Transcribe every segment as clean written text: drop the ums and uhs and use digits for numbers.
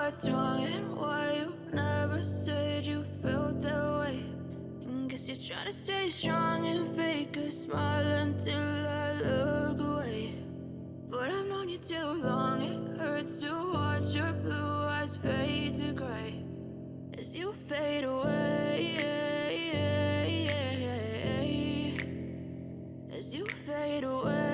what's wrong and why you never said you felt that way. And guess you're trying to stay strong and fake a smile until I look away. But I've known you too long, it hurts to watch your blue eyes fade to gray as you fade away, as you fade away.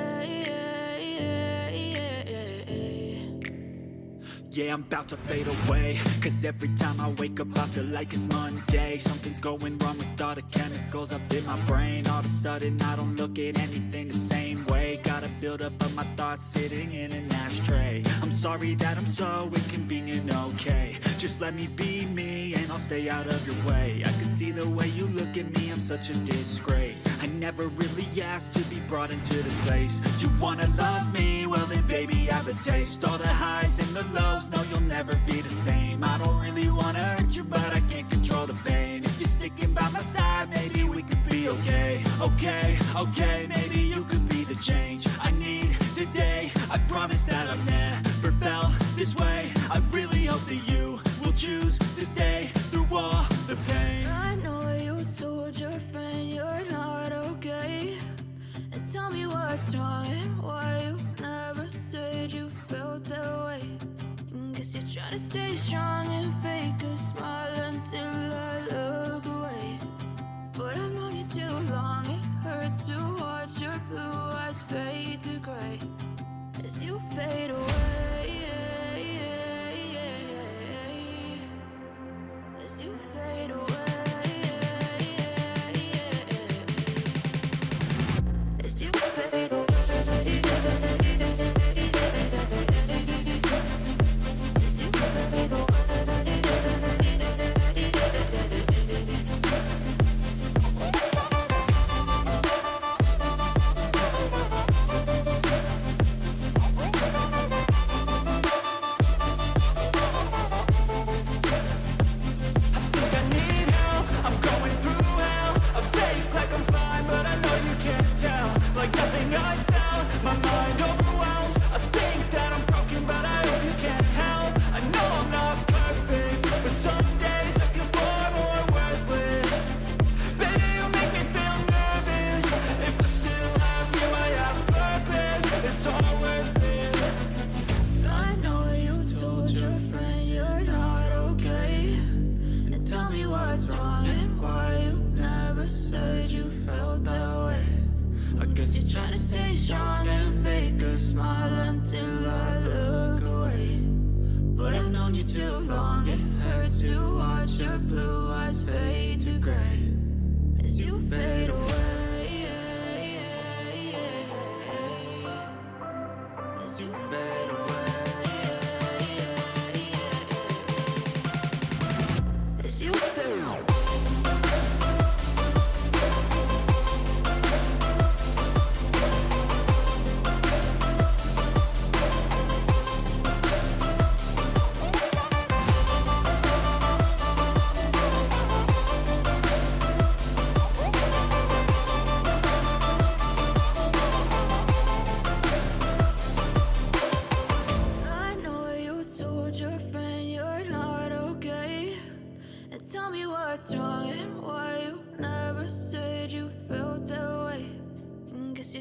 Yeah, I'm about to fade away, cause every time I wake up I feel like it's Monday. Something's going wrong with all the chemicals up in my brain. All of a sudden I don't look at anything the same way. Gotta build up of my thoughts sitting in an ashtray. I'm sorry that I'm so inconvenient, okay. Just let me be me and I'll stay out of your way. I can see the way you look at me, I'm such a disgrace. I never really asked to be brought into this place. You wanna love me? Well then baby I have a taste. All the highs and the lows, no, you'll never be the same. I don't really wanna hurt you, but I can't control the pain. If you're sticking by my side, maybe we could be okay. Okay, maybe you could be the change I need today. I promise that I've never felt this way. I really hope that you will choose to stay through all the pain. I know you told your friend you're not okay, and tell me what's wrong and why you never said you felt that way. Guess you're trying to stay strong and fake a smile until I look away. But I've known you too long, it hurts to watch your blue eyes fade to gray as you fade away, as you fade away, as you fade away.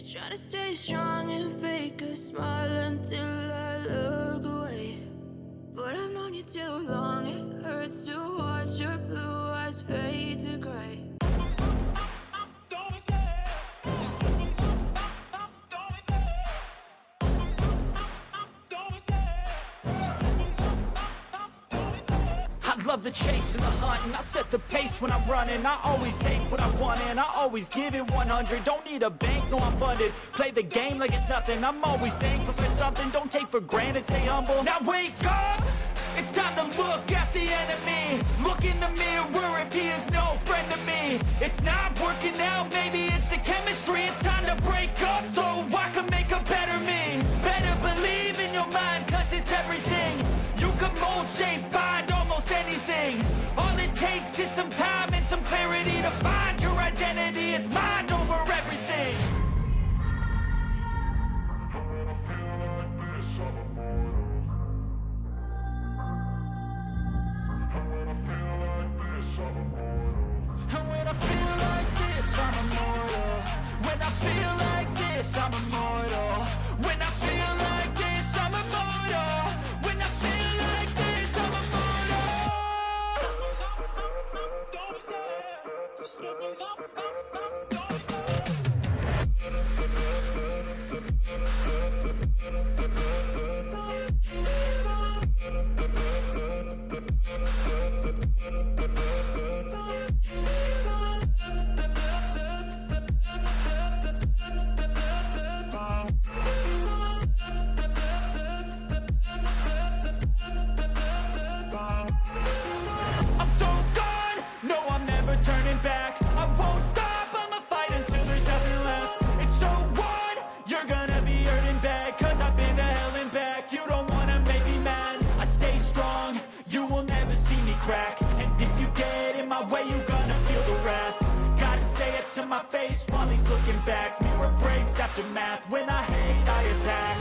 Try to stay strong and fake a smile until I look away. But I've known you too long, it hurts to watch your blue eyes fade to gray. Love the chase and the hunt, and I set the pace when I'm running. I always take what I want and I always give it 100. Don't need a bank, no I'm funded. Play the game like it's nothing. I'm always thankful for something. Don't take for granted, stay humble. Now wake up! It's time to look at the enemy. Look in the mirror if he is no friend to me. It's not working out, maybe it's the chemistry. It's time to break up so I can make a better me. Better believe in your mind, cause it's everything. You can mold, shape, find almost anything. All it takes is some time and some clarity to find your identity. It's mind over everything. When I feel like this, I'm immortal. When I feel like this, I'm immortal. When I feel like this, I'm immortal. Don't be scared. Step it up, don't be scared. I'm so gone, no I'm never turning back. I won't stop, I'ma fight until there's nothing left. It's so on, you're gonna be hurting bad, cause I've been to hell and back. You don't wanna make me mad, I stay strong, you will never see me crack. And if you get in my way, you're gonna feel the wrath. Gotta say it to my face while he's looking back. Mirror breaks after math, when I hate I attack.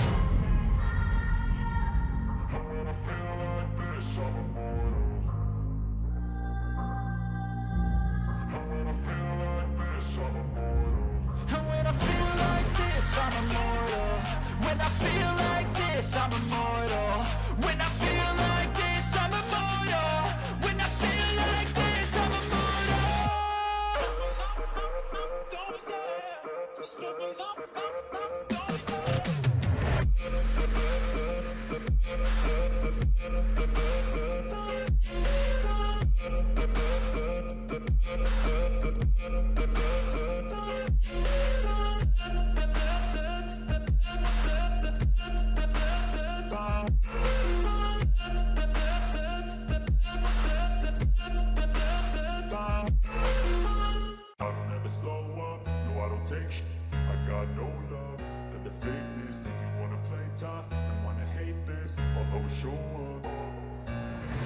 And when I feel like this, I'm immortal. When I feel like this, I'm immortal. When I feel like this, I'm immortal. When I feel like this, I'm immortal. Don't be scared. Step it up, don't be scared. I don't ever slow up, no I don't take shit. I got no love for the fakeness. If you wanna play tough and wanna hate this, I'll always show up.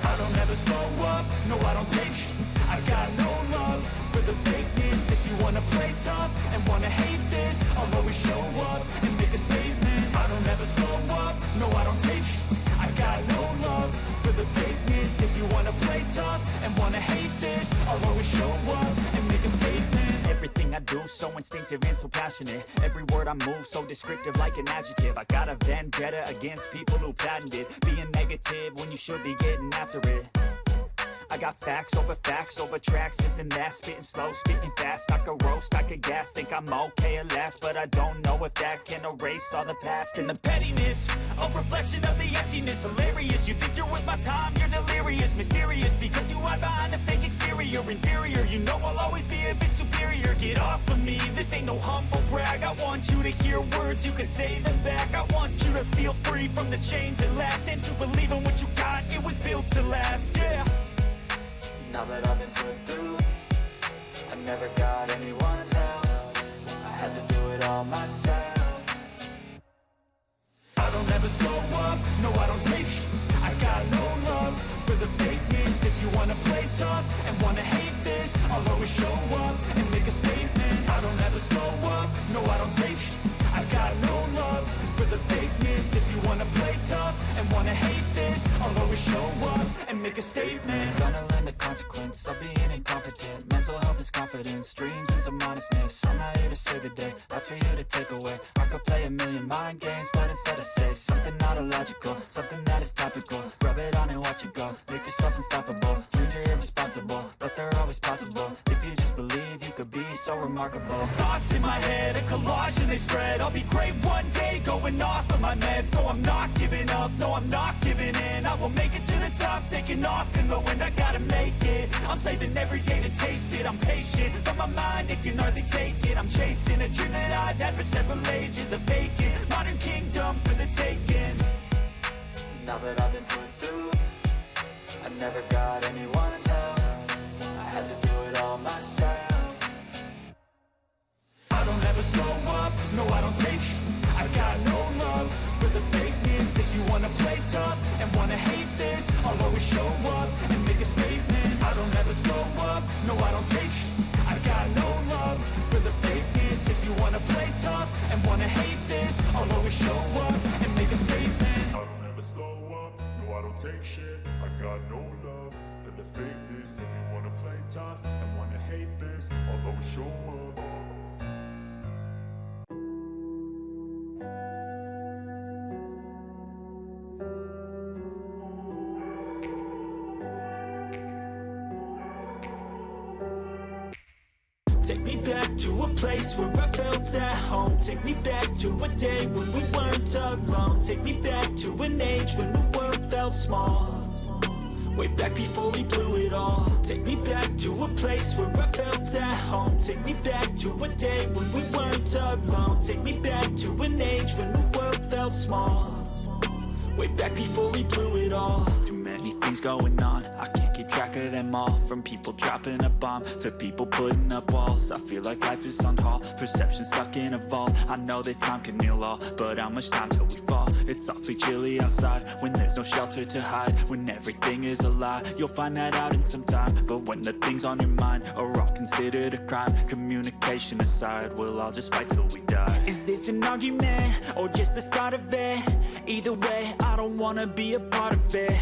I don't ever slow up, no I don't take shit. I got no love for the fakeness. If you wanna play tough and wanna hate this, I'll always show up and make a statement. I don't ever slow up, no I don't take shit. I got no love for the fakeness. If you wanna play tough and wanna hate this, I'll always show up and make a statement. Everything I do so instinctive and so passionate. Every word I move so descriptive like an adjective. I got a vendetta against people who patented being negative when you should be getting after it. I got facts over tracks, this and that. Spitting slow, spitting fast. I could roast, I could gas. Think I'm okay at last, but I don't know if that can erase all the past. And the pettiness, a reflection of the emptiness. Hilarious, you think you're worth my time, you're delirious. Mysterious, because you hide behind a fake exterior. Inferior, you know I'll always be a bit superior. Get off of me, this ain't no humble brag. I want you to hear words, you can say them back. I want you to feel free from the chains that last, and to believe in what you got, it was built to last, yeah. Now that I've been put through, I never got anyone's help. I had to do it all myself. I don't ever slow up, no I don't take shit. I got no love for the fakeness. If you wanna play tough and wanna hate this, I'll always show up and make a statement. I don't ever slow up, no I don't take shit. I got no love for the fakeness. If you wanna play tough and wanna hate this, I'll always show up and make a statement. Gonna learn the consequence of being incompetent. Mental health is confidence, dreams and some honestness. I'm not here to save the day, that's for you to take away. I could play a million mind games, but instead I say something not illogical, something that is topical. Rub it on and watch it go, make yourself unstoppable. Dreams are irresponsible, but they're always possible. If you just believe, you could be so remarkable. Thoughts in my head, a collage and they spread. I'll be great one day, going off of my meds. No, I'm not giving up, no, I'm not giving in. I will make it to the top, taking off in the wind. I gotta make it, I'm saving every day to taste it. I'm patient, but my mind, it can hardly take it. I'm chasing a dream that I've had for several ages. A vacant, modern kingdom for the taking. Now that I've been put through, I never got anyone's help. I had to do it all myself. I don't ever slow up, no I don't take shit. I got no love for the fakeness. If you wanna play tough and wanna hate this, I'll always show up and make a statement. I don't ever slow up, no I don't take shit. I got no love for the fakeness. If you wanna play tough and wanna hate this, I'll always show up and make a statement. I don't ever slow up, no I don't take shit. I got no love for the fakeness. If you wanna play tough and wanna hate this, I'll always show up. place where I felt at home. Take me back to a day when we weren't alone. Take me back to an age when the world felt small. Way back before we blew it all. Take me back to a place where I felt at home. Take me back to a day when we weren't alone. Take me back to an age when the world felt small. Way back before we blew it all. Too many things going on, I can't keep track of them all. From people dropping a bomb to people putting up walls. I feel like life is on hold, perception stuck in a vault. I know that time can heal all, but how much time till we fall? It's awfully chilly outside when there's no shelter to hide. When everything is a lie, you'll find that out in some time. But when the things on your mind are all considered a crime, communication aside, we'll all just fight till we die. Is this an argument or just the start of it? Either way, I don't wanna be a part of it.